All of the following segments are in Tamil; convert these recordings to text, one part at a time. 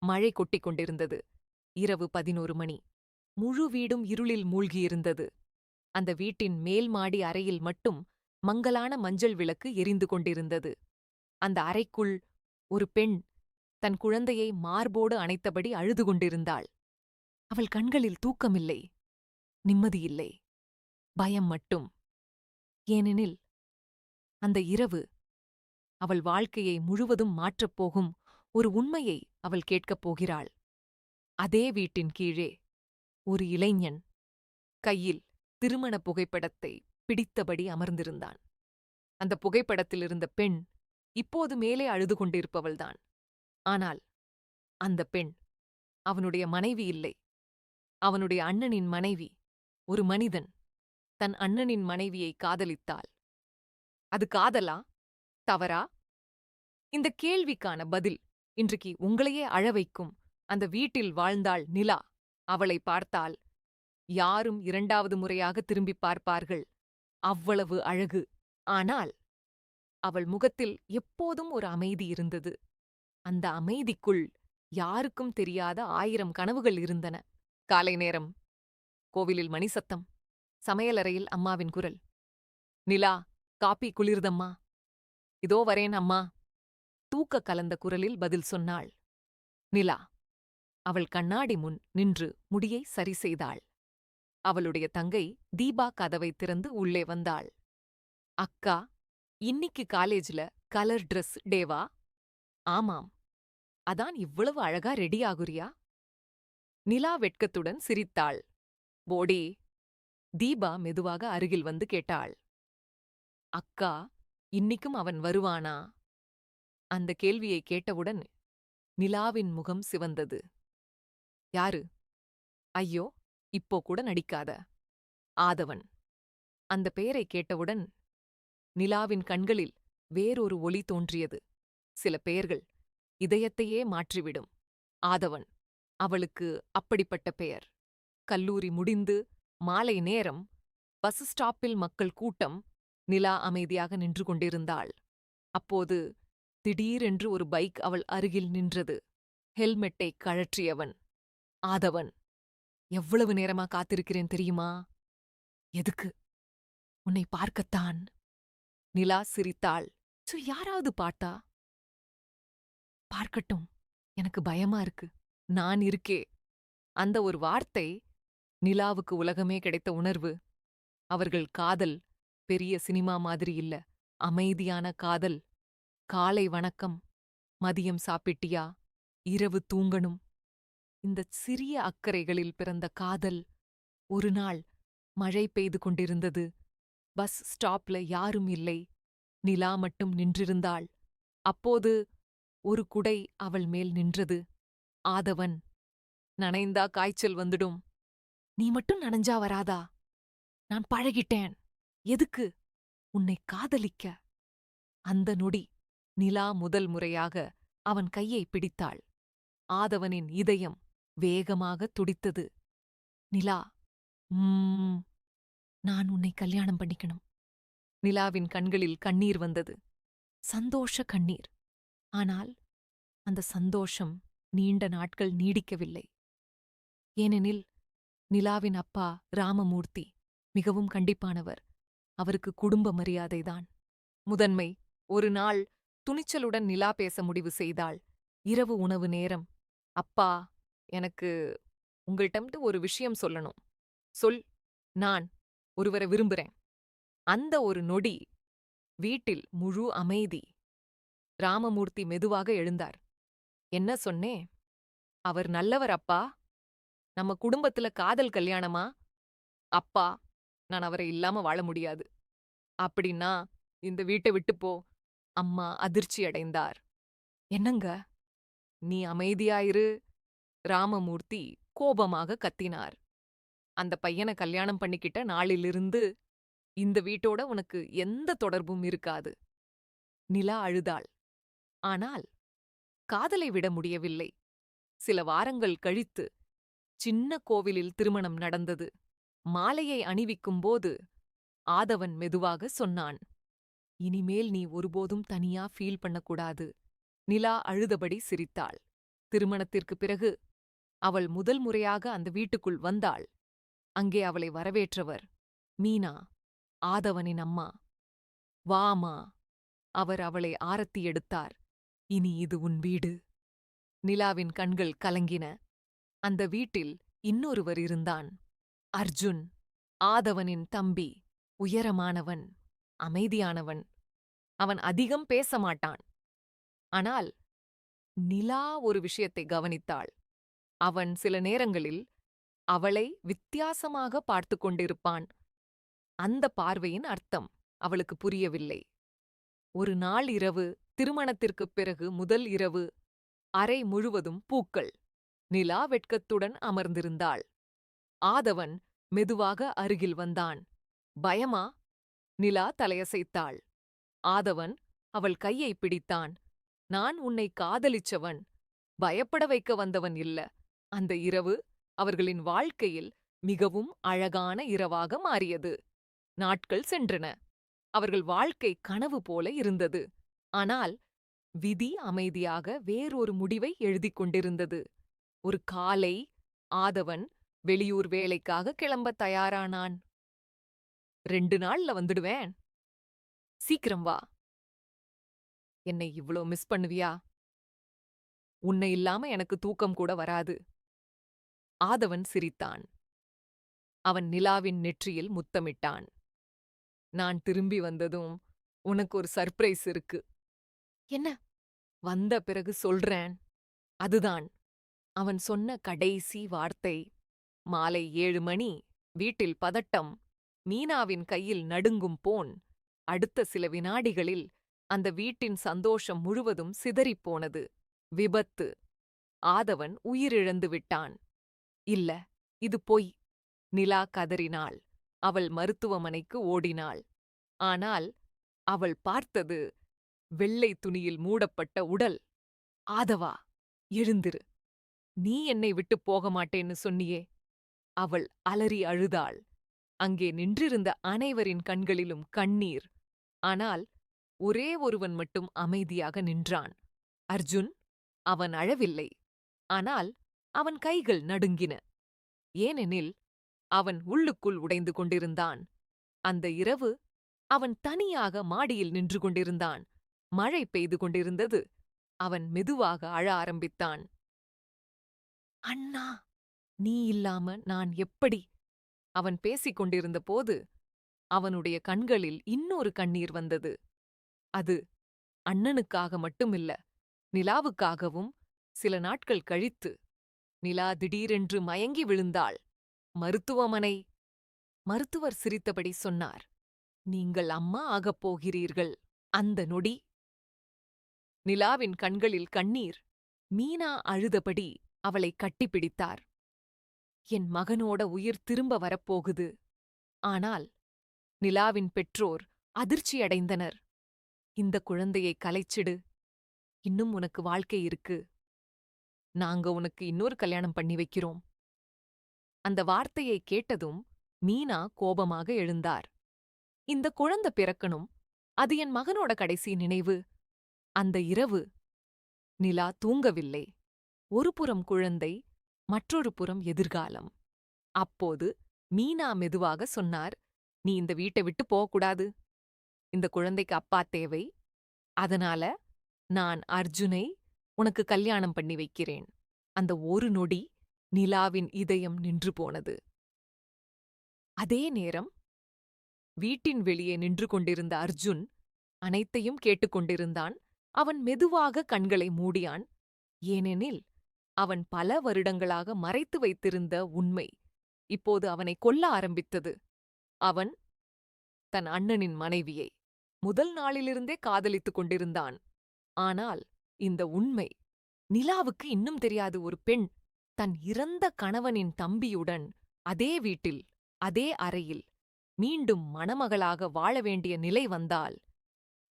மழை கொட்டிக் கொண்டிருந்தது. இரவு 11 மணி. முழு வீடும் இருளில் மூழ்கியிருந்தது. அந்த வீட்டின் மேல் மாடி அறையில் மட்டும் மங்கலான மஞ்சள் விளக்கு எரிந்து கொண்டிருந்தது. அந்த அறைக்குள் ஒரு பெண் தன் குழந்தையை மார்போடு அணைத்தபடி அழுது கொண்டிருந்தாள். அவள் கண்களில் தூக்கமில்லை, நிம்மதியில்லை, பயம் மட்டும். ஏனெனில் அந்த இரவு அவள் வாழ்க்கையை முழுவதும் மாற்றப் போகும் ஒரு உண்மையை அவள் கேட்கப் போகிறாள். அதே வீட்டின் கீழே ஒரு இளைஞன் கையில் திருமண புகைப்படத்தை பிடித்தபடி அமர்ந்திருந்தான். அந்த புகைப்படத்தில் இருந்த பெண் இப்போது மேலே அழுது கொண்டிருப்பவள்தான். ஆனால் அந்த பெண் அவனுடைய மனைவி இல்லை. அவனுடைய அண்ணனின் மனைவி. ஒரு மனிதன் தன் அண்ணனின் மனைவியை காதலித்தாள். அது காதலா? தவறா? இந்த கேள்விக்கான பதில் இன்றைக்கு உங்களையே அழ வைக்கும். அந்த வீட்டில் வாழ்ந்தாள் நிலா. அவளை பார்த்தால் யாரும் இரண்டாவது முறையாக திரும்பிப் பார்ப்பார்கள். அவ்வளவு அழகு. ஆனால் அவள் முகத்தில் எப்போதும் ஒரு அமைதி இருந்தது. அந்த அமைதிக்குள் யாருக்கும் தெரியாத 1000 கனவுகள் இருந்தன. காலை நேரம். கோவிலில் மணி சத்தம். சமையலறையில் அம்மாவின் குரல். நிலா, காப்பி குளிர்தம்மா. இதோ வரேன் அம்மா. தூக்க கலந்த குரலில் பதில் சொன்னாள் நிலா. அவள் கண்ணாடி முன் நின்று முடியை சரி செய்தாள். அவளுடைய தங்கை தீபா கதவை திறந்து உள்ளே வந்தாள். அக்கா, இன்னிக்கு காலேஜ்ல கலர் ட்ரெஸ் டேவா? ஆமாம். அதான் இவ்வளவு அழகா ரெடி ஆகுறியா? நிலா வெட்கத்துடன் சிரித்தாள். போடி. தீபா மெதுவாக அருகில் வந்து கேட்டாள். அக்கா, இன்னிக்கும் அவன் வருவானா? அந்த கேள்வியை கேட்டவுடன் நிலாவின் முகம் சிவந்தது. யாரு? ஐயோ, இப்போ கூட நடிக்காத. ஆதவன். அந்த பெயரை கேட்டவுடன் நிலாவின் கண்களில் வேறொரு ஒளி தோன்றியது. சில பெயர்கள் இதயத்தையே மாற்றிவிடும். ஆதவன். அவளுக்கு அப்படிப்பட்ட பெயர். கல்லூரி முடிந்து மாலை நேரம். பஸ் ஸ்டாப்பில் மக்கள் கூட்டம். நிலா அமைதியாக நின்று கொண்டிருந்தாள். அப்போது திடீரென்று ஒரு பைக் அவள் அருகில் நின்றது. ஹெல்மெட்டை கழற்றியவன். ஆதவன். எவ்வளவு நேரமா காத்திருக்கிறேன் தெரியுமா? எதுக்கு? உன்னை பார்க்கத்தான். நிலா சிரித்தாள். யாராவது பார்த்தா? பார்க்கட்டும். எனக்கு பயமா இருக்கு. நான் இருக்கே. அந்த ஒரு வார்த்தை நிலாவுக்கு உலகமே கிடைத்த உணர்வு. அவர்கள் காதல் பெரிய சினிமா மாதிரி இல்ல. அமைதியான காதல். காலை வணக்கம். மதியம் சாப்பிட்டியா? இரவு தூங்கணும். இந்தச் சிறிய அக்கறைகளில் பிறந்த காதல். ஒரு நாள் மழை பெய்து கொண்டிருந்தது. பஸ் ஸ்டாப்ல யாரும் இல்லை. நிலா மட்டும் நின்றிருந்தாள். அப்போது ஒரு குடை அவள் மேல் நின்றது. ஆதவன். நனைந்தா காய்ச்சல் வந்துடும். நீ மட்டும் நனைஞ்சா வராதா? நான் பழகிட்டேன். எதுக்கு? உன்னை காதலிக்க. அந்த நொடி நிலா முதல் முறையாக அவன் கையை பிடித்தாள். ஆதவனின் இதயம் வேகமாக துடித்தது. நிலா. நான் உன்னை கல்யாணம் பண்ணிக்கணும். நிலாவின் கண்களில் கண்ணீர் வந்தது. சந்தோஷ கண்ணீர். ஆனால் அந்த சந்தோஷம் நீண்ட நாட்கள் நீடிக்கவில்லை. ஏனெனில் நிலாவின் அப்பா ராமமூர்த்தி மிகவும் கண்டிப்பானவர். அவருக்கு குடும்ப மரியாதைதான் முதன்மை. ஒரு நாள் துணிச்சலுடன் நிலா பேச முடிவு செய்தாள். இரவு உணவு நேரம். அப்பா, எனக்கு உங்கள்கிட்ட ஒரு விஷயம் சொல்லணும். சொல். நான் ஒருவரை விரும்புறேன். அந்த ஒரு நொடி வீட்டில் முழு அமைதி. ராமமூர்த்தி மெதுவாக எழுந்தார். என்ன சொன்னே? அவர் நல்லவர் அப்பா. நம்ம குடும்பத்துல காதல் கல்யாணமா? அப்பா, நான் அவரை இல்லாம வாழ முடியாது. அப்படின்னா இந்த வீட்டை விட்டு போ. அம்மா அதிர்ச்சி அடைந்தார். என்னங்க? நீ அமைதியாயிரு. ராமமூர்த்தி கோபமாக கத்தினார். அந்த பையனை கல்யாணம் பண்ணிக்கிட்ட நாளிலிருந்து இந்த வீட்டோட உனக்கு எந்த தொடர்பும் இருக்காது. நிலா அழுதாள். ஆனால் காதலை விட முடியவில்லை. சில வாரங்கள் கழித்து சின்ன கோவிலில் திருமணம் நடந்தது. மாலையை அணிவிக்கும்போது ஆதவன் மெதுவாக சொன்னான். இனிமேல் நீ ஒருபோதும் தனியா ஃபீல் பண்ணக்கூடாது. நிலா அழுதபடி சிரித்தாள். திருமணத்திற்குப் பிறகு அவள் முதல் முறையாக அந்த வீட்டுக்குள் வந்தாள். அங்கே அவளை வரவேற்றவர் மீனா, ஆதவனின் அம்மா. "வாமா." அவர் அவளை ஆரத்தி எடுத்தார். "இனி இது உன் வீடு." நிலாவின் கண்கள் கலங்கின. அந்த வீட்டில் இன்னொருவர் இருந்தான். அர்ஜுன், ஆதவனின் தம்பி. உயரமானவன், அமைதியானவன். அவன் அதிகம் பேச மாட்டான். ஆனால் நிலா ஒரு விஷயத்தை கவனித்தாள். அவன் சில நேரங்களில் அவளை வித்தியாசமாக பார்த்து கொண்டிருப்பான். அந்த பார்வையின் அர்த்தம் அவளுக்கு புரியவில்லை. ஒரு நாள் இரவு, திருமணத்திற்குப் பிறகு முதல் இரவு, அறை முழுவதும் பூக்கள். நிலா வெட்கத்துடன் அமர்ந்திருந்தாள். ஆதவன் மெதுவாக அருகில் வந்தான். "பயமா?" நிலா தலையசைத்தாள். ஆதவன் அவள் கையை பிடித்தான். "நான் உன்னை காதலிச்சவன், பயப்பட வைக்க வந்தவன் இல்ல." அந்த இரவு அவர்களின் வாழ்க்கையில் மிகவும் அழகான இரவாக மாறியது. நாட்கள் சென்றன. அவர்கள் வாழ்க்கை கனவு போல இருந்தது. ஆனால் விதி அமைதியாக வேறொரு முடிவை எழுதிக் கொண்டிருந்தது. ஒரு காலை ஆதவன் வெளியூர் வேலைக்காக கிளம்பத் தயாரானான். "2 நாள்ல வந்துடுவேன். சீக்கிரம் வா." "என்னை இவ்ளோ மிஸ் பண்ணுவியா?" "உன்னை இல்லாம எனக்கு தூக்கம் கூட வராது." ஆதவன் சிரித்தான். அவன் நிலாவின் நெற்றியில் முத்தமிட்டான். "நான் திரும்பி வந்ததும் உனக்கு ஒரு சர்ப்ரைஸ் இருக்கு." "என்ன?" "வந்த பிறகு சொல்றேன்." அதுதான் அவன் சொன்ன கடைசி வார்த்தை. மாலை 7 மணி. வீட்டில் பதட்டம். மீனாவின் கையில் நடுங்கும் போன். அடுத்த சில வினாடிகளில் அந்த வீட்டின் சந்தோஷம் முழுவதும் சிதறிப்போனது. விபத்து. ஆதவன் உயிரிழந்து விட்டான். "இல்ல, இது பொய்." நிலா கதறினாள். அவள் மருத்துவமனைக்கு ஓடினாள். ஆனால் அவள் பார்த்தது வெள்ளை துணியில் மூடப்பட்ட உடல். "ஆதவா, எழுந்திரு. நீ என்னை விட்டுப் போக மாட்டேன்னு சொன்னியே." அவள் அலறி அழுதாள். அங்கே நின்றிருந்த அனைவரின் கண்களிலும் கண்ணீர். ஆனால் ஒரே ஒருவன் மட்டும் அமைதியாக நின்றான். அர்ஜுன். அவன் அழவில்லை. ஆனால் அவன் கைகள் நடுங்கின. ஏனெனில் அவன் உள்ளுக்குள் உடைந்து கொண்டிருந்தான். அந்த இரவு அவன் தனியாக மாடியில் நின்று கொண்டிருந்தான். மழை பெய்து கொண்டிருந்தது. அவன் மெதுவாக அழ ஆரம்பித்தான். "அண்ணா, நீ இல்லாம நான் எப்படி?" அவன் பேசிக் கொண்டிருந்த போது அவனுடைய கண்களில் இன்னொரு கண்ணீர் வந்தது. அது அண்ணனுக்காக மட்டுமில்ல, நிலாவுக்காகவும். சில நாட்கள் கழித்து நிலா திடீரென்று மயங்கி விழுந்தாள். மருத்துவமனை. மருத்துவர் சிரித்தபடி சொன்னார், "நீங்கள் அம்மா ஆகப் போகிறீர்கள்." அந்த நொடி நிலாவின் கண்களில் கண்ணீர். மீனா அழுதபடி அவளை கட்டிப்பிடித்தார். "என் மகனோட உயிர் திரும்ப வரப்போகுது." ஆனால் நிலாவின் பெற்றோர் அதிர்ச்சியடைந்தனர். "இந்த குழந்தையை கலைச்சிடு. இன்னும் உனக்கு வாழ்க்கை இருக்கு. நாங்க உனக்கு இன்னொரு கல்யாணம் பண்ணி வைக்கிறோம்." அந்த வார்த்தையை கேட்டதும் மீனா கோபமாக எழுந்தார். "இந்த குழந்தை பிறக்கணும். அது என் மகனோட கடைசி நினைவு." அந்த இரவு நிலா தூங்கவில்லை. ஒரு புறம் குழந்தை, மற்றொரு புறம் எதிர்காலம். அப்போது மீனா மெதுவாக சொன்னார், "நீ இந்த வீட்டை விட்டு போகக்கூடாது. இந்த குழந்தைக்கு அப்பா தேவை. அதனால நான் அர்ஜுனை உனக்கு கல்யாணம் பண்ணி வைக்கிறேன்." அந்த ஒரு நொடி நிலாவின் இதயம் நின்று போனது. அதே நேரம் வீட்டின் வெளியே நின்று கொண்டிருந்த அர்ஜுன் அனைத்தையும் கேட்டுக்கொண்டிருந்தான். அவன் மெதுவாக கண்களை மூடியான். ஏனெனில் அவன் பல வருடங்களாக மறைத்து வைத்திருந்த உண்மை இப்போது அவனை கொல்ல ஆரம்பித்தது. அவன் தன் அண்ணனின் மனைவியை முதல் நாளிலிருந்தே காதலித்துக் கொண்டிருந்தான். ஆனால் இந்த உண்மை நிலாவுக்கு இன்னும் தெரியாது. ஒரு பெண் தன் இறந்த கணவனின் தம்பியுடன் அதே வீட்டில், அதே அறையில் மீண்டும் மணமகளாக வாழ வேண்டிய நிலை வந்தால்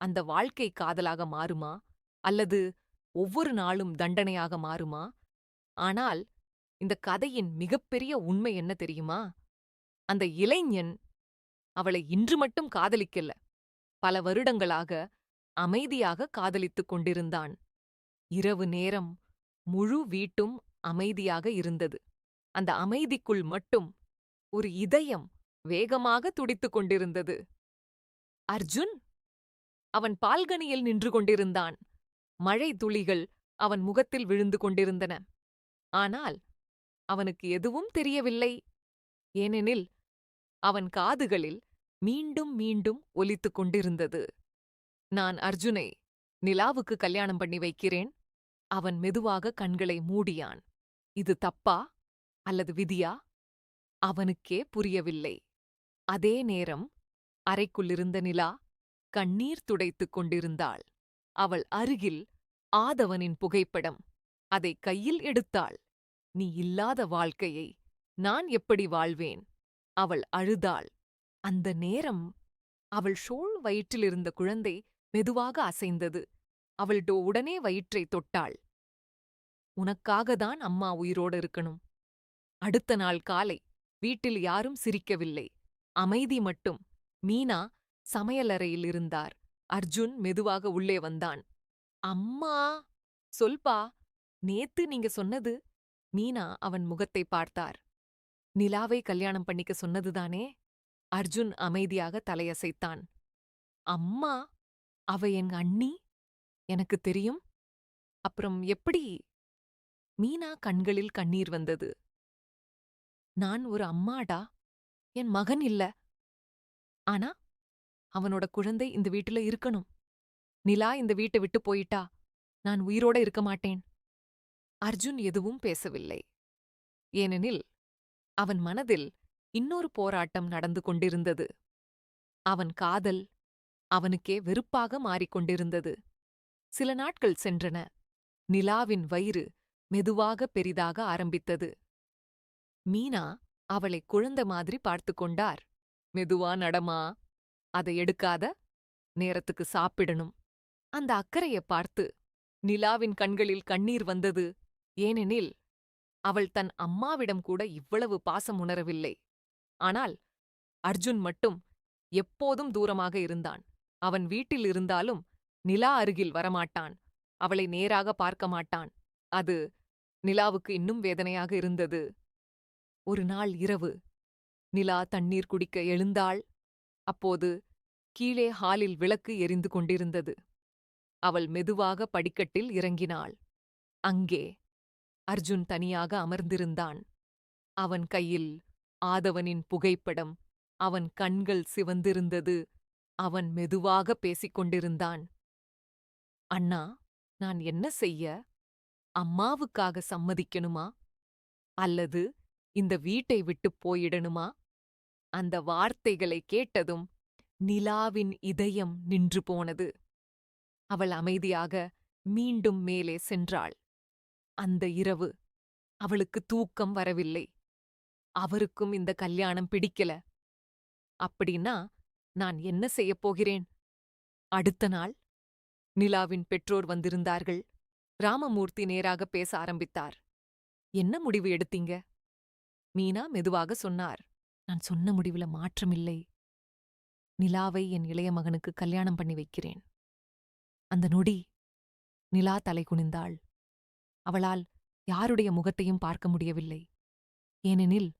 அந்த வாழ்க்கை காதலாக மாறுமா, அல்லது ஒவ்வொரு நாளும் தண்டனையாக மாறுமா? ஆனால் இந்த கதையின் மிகப்பெரிய உண்மை என்ன தெரியுமா? அந்த இளைஞன் அவளை இன்று மட்டும் காதலிக்கல, பல வருடங்களாக அமைதியாக காதலித்துக் கொண்டிருந்தான். இரவு நேரம் முழு வீட்டும் அமைதியாக இருந்தது. அந்த அமைதிக்குள் மட்டும் ஒரு இதயம் வேகமாக துடித்துக் கொண்டிருந்தது. அர்ஜுன்! அவன் பால்கனியில் நின்று கொண்டிருந்தான். மழை துளிகள் அவன் முகத்தில் விழுந்து கொண்டிருந்தன. ஆனால் அவனுக்கு எதுவும் தெரியவில்லை. ஏனெனில் அவன் காதுகளில் மீண்டும் மீண்டும் ஒலித்துக் கொண்டிருந்தது. நான் அர்ஜுனை நிலாவுக்கு கல்யாணம் பண்ணி வைக்கிறேன். அவன் மெதுவாக கண்களை மூடியான். இது தப்பா அல்லது விதியா? அவனுக்கே புரியவில்லை. அதே நேரம் அறைக்குள்ளிருந்த நிலா கண்ணீர் துடைத்துக் கொண்டிருந்தாள். அவள் அருகில் ஆதவனின் புகைப்படம். அதை கையில் எடுத்தாள். நீ இல்லாத வாழ்க்கையை நான் எப்படி வாழ்வேன்? அவள் அழுதாள். அந்த நேரம் அவள் ஷோல் வயிற்றிலிருந்த குழந்தை மெதுவாக அசைந்தது. அவள் உடனே வயிற்றைத் தொட்டாள். உனக்காகத்தான் அம்மா உயிரோடு இருக்கணும். அடுத்த நாள் காலை வீட்டில் யாரும் சிரிக்கவில்லை. அமைதி மட்டும். மீனா சமையலறையில் இருந்தார். அர்ஜுன் மெதுவாக உள்ளே வந்தான். அம்மா, சொல்பா, நேத்து நீங்க சொன்னது. மீனா அவன் முகத்தை பார்த்தார். நிலாவை கல்யாணம் பண்ணிக்க சொன்னதுதானே? அர்ஜுன் அமைதியாக தலையசைத்தான். அம்மா, அவ எங்க அண்ணி. எனக்கு தெரியும். அப்புறம் எப்படி? மீனா கண்களில் கண்ணீர் வந்தது. நான் ஒரு அம்மாடா. என் மகன் இல்ல. ஆனா அவனோட குழந்தை இந்த வீட்டுல இருக்கணும். நிலா இந்த வீட்டை விட்டு போயிட்டா நான் உயிரோட இருக்க மாட்டேன். அர்ஜுன் எதுவும் பேசவில்லை. ஏனெனில் அவன் மனதில் இன்னொரு போராட்டம் நடந்து கொண்டிருந்தது. அவன் காதல் அவனுக்கே வெறுப்பாக மாறிக்கொண்டிருந்தது. சில நாட்கள் சென்றன. நிலாவின் வயிறு மெதுவாக பெரிதாக ஆரம்பித்தது. மீனா அவளை குழந்தை மாதிரி பார்த்து கொண்டார். மெதுவா நடமா, அதை எடுக்காத, நேரத்துக்கு சாப்பிடணும். அந்த அக்கறைய பார்த்து நிலாவின் கண்களில் கண்ணீர் வந்தது. ஏனெனில் அவள் தன் அம்மாவிடம் கூட இவ்வளவு பாசம் உணரவில்லை. ஆனால் அர்ஜுன் மட்டும் எப்போதும் தூரமாக இருந்தான். அவன் வீட்டில் இருந்தாலும் நிலா அருகில் வரமாட்டான். அவளை நேராக பார்க்க மாட்டான். அது நிலாவுக்கு இன்னும் வேதனையாக இருந்தது. ஒரு நாள் இரவு நிலா தண்ணீர் குடிக்க எழுந்தாள். அப்போது கீழே ஹாலில் விளக்கு எரிந்து கொண்டிருந்தது. அவள் மெதுவாக படிக்கட்டில் இறங்கினாள். அங்கே அர்ஜுன் தனியாக அமர்ந்திருந்தான். அவன் கையில் ஆதவனின் புகைப்படம். அவன் கண்கள் சிவந்திருந்தது. அவன் மெதுவாக பேசிக் கொண்டிருந்தான். அண்ணா, நான் என்ன செய்ய? அம்மாவுக்காக சம்மதிக்கணுமா? அல்லது இந்த வீட்டை விட்டுப் போயிடணுமா? அந்த வார்த்தைகளை கேட்டதும் நிலாவின் இதயம் நின்று போனது. அவள் அமைதியாக மீண்டும் மேலே சென்றாள். அந்த இரவு அவளுக்கு தூக்கம் வரவில்லை. அவருக்கும் இந்த கல்யாணம் பிடிக்கல. அப்படின்னா நான் என்ன செய்யப் போகிறேன்? அடுத்த நாள் நிலாவின் பெற்றோர் வந்திருந்தார்கள். ராமமூர்த்தி நேராக பேச ஆரம்பித்தார். என்ன முடிவு எடுத்தீங்க? மீனா மெதுவாக சொன்னார். நான் சொன்ன முடிவுல மாற்றமில்லை. நிலாவை என் இளைய மகனுக்கு கல்யாணம் பண்ணி வைக்கிறேன். அந்த நொடி நிலா தலை குனிந்தாள். அவளால் யாருடைய முகத்தையும் பார்க்க முடியவில்லை. ஏனெனில்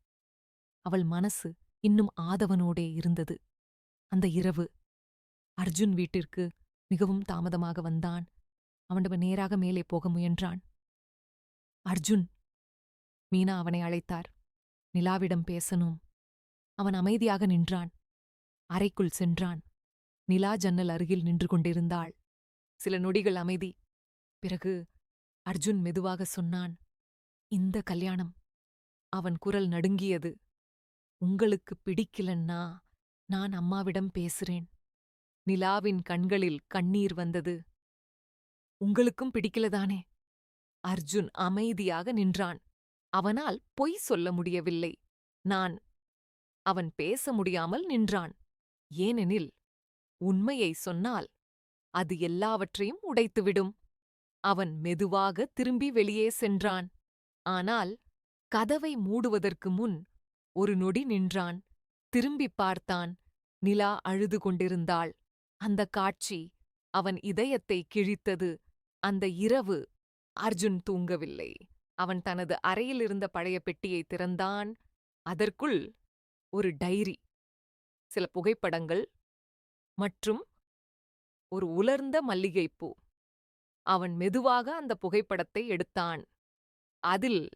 அவள் மனசு இன்னும் ஆதவனோடே இருந்தது. அந்த இரவு அர்ஜுன் வீட்டிற்கு மிகவும் தாமதமாக வந்தான். அவனவன் நேராக மேலே போக முயன்றான். அர்ஜுன்! மீனா அவனை அழைத்தார். நிலாவிடம் பேசணும். அவன் அமைதியாக நின்றான். அறைக்குள் சென்றான். நிலா ஜன்னல் அருகில் நின்று கொண்டிருந்தாள். சில நொடிகள் அமைதி. பிறகு அர்ஜுன் மெதுவாக சொன்னான், இந்த கல்யாணம். அவன் குரல் நடுங்கியது. உங்களுக்கு பிடிக்கலன்னா நான் அம்மாவிடம் பேசுறேன். நிலாவின் கண்களில் கண்ணீர் வந்தது. உங்களுக்கும் பிடிக்கலதானே? அர்ஜுன் அமைதியாக நின்றான். அவனால் பொய் சொல்ல முடியவில்லை. அவன் பேச முடியாமல் நின்றான். ஏனெனில் உண்மையை சொன்னால் அது எல்லாவற்றையும் உடைத்துவிடும். அவன் மெதுவாக திரும்பி வெளியே சென்றான். ஆனால் கதவை மூடுவதற்கு முன் ஒரு நொடி நின்றான். திரும்பிப் பார்த்தான். நிலா அழுது கொண்டிருந்தாள். அந்த காட்சி அவன் இதயத்தை கிழித்தது. அந்த இரவு அர்ஜுன் தூங்கவில்லை. அவன் தனது அறையில் இருந்த பழைய பெட்டியை திறந்தான். அதற்குள் ஒரு டைரி, சில புகைப்படங்கள் மற்றும் ஒரு உலர்ந்த மல்லிகைப்பூ. அவன் மெதுவாக அந்த புகைப்படத்தை எடுத்தான். அதில்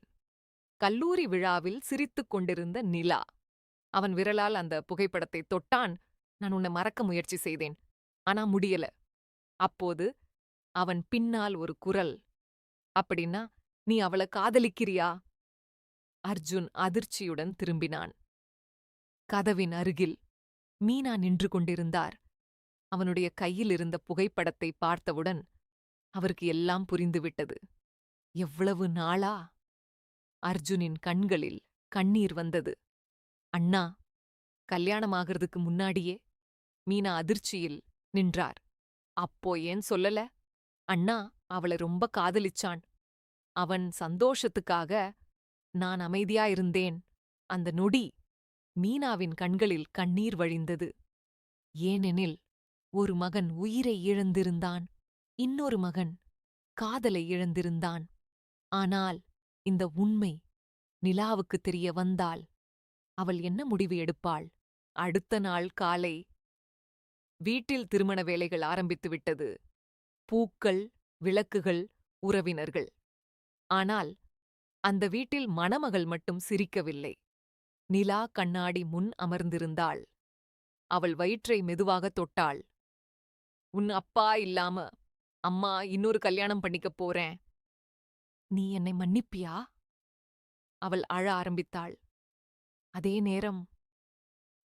கல்லூரி விழாவில் சிரித்துக் கொண்டிருந்த நிலா. அவன் விரலால் அந்த புகைப்படத்தை தொட்டான். நான் உன்னை மறக்க முயற்சி செய்தேன், ஆனா முடியல. அப்போது அவன் பின்னால் ஒரு குரல், அப்படின்னா நீ அவள காதலிக்கிறியா? அர்ஜுன் அதிர்ச்சியுடன் திரும்பினான். கதவின் அருகில் மீனா நின்று கொண்டிருந்தார். அவனுடைய கையில் இருந்த புகைப்படத்தை பார்த்தவுடன் அவருக்கு எல்லாம் புரிந்துவிட்டது. எவ்வளவு நாளா? அர்ஜுனின் கண்களில் கண்ணீர் வந்தது. அண்ணா, கல்யாணமாகறதுக்கு முன்னாடியே? மீனா அதிர்ச்சியில் நின்றார். அப்போ ஏன் சொல்லல? அண்ணா அவள ரொம்ப காதலிச்சான். அவன் சந்தோஷத்துக்காக நான் அமைதியா இருந்தேன். அந்த நொடி மீனாவின் கண்களில் கண்ணீர் வழிந்தது. ஏனெனில் ஒரு மகன் உயிரை இழந்திருந்தான், இன்னொரு மகன் காதலை இழந்திருந்தான். ஆனால் இந்த உண்மை நிலாவுக்கு தெரிய வந்தால் அவள் என்ன முடிவு எடுப்பாள்? அடுத்த நாள் காலை வீட்டில் திருமண வேலைகள் ஆரம்பித்துவிட்டது. பூக்கள், விளக்குகள், உறவினர்கள். ஆனால் அந்த வீட்டில் மணமகள் மட்டும் சிரிக்கவில்லை. நிலா கண்ணாடி முன் அமர்ந்திருந்தாள். அவள் வயிற்றை மெதுவாக தொட்டாள். உன் அப்பா இல்லாம அம்மா இன்னொரு கல்யாணம் பண்ணிக்கப் போறேன். நீ என்னை மன்னிப்பியா? அவள் அழ ஆரம்பித்தாள். அதே நேரம்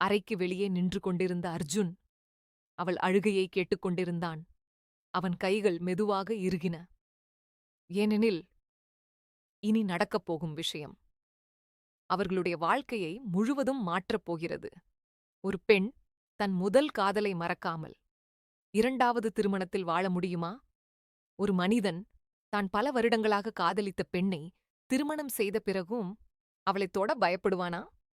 அறைக்கு வெளியே நின்று கொண்டிருந்த அர்ஜுன் அவள் அழுகையை கேட்டுக்கொண்டிருந்தான். அவன் கைகள் மெதுவாக இறுகின. ஏனெனில் இனி நடக்கப் போகும் விஷயம் அவர்களுடைய வாழ்க்கையை முழுவதும் மாற்றப் போகிறது. ஒரு பெண் தன் முதல் காதலை மறக்காமல் இரண்டாவது திருமணத்தில் வாழ முடியுமா? ஒரு மனிதன் தான் பல வருடங்களாக காதலித்த பெண்ணை திருமணம் செய்த பிறகும் அவளைத் தொட பயப்படுவானா?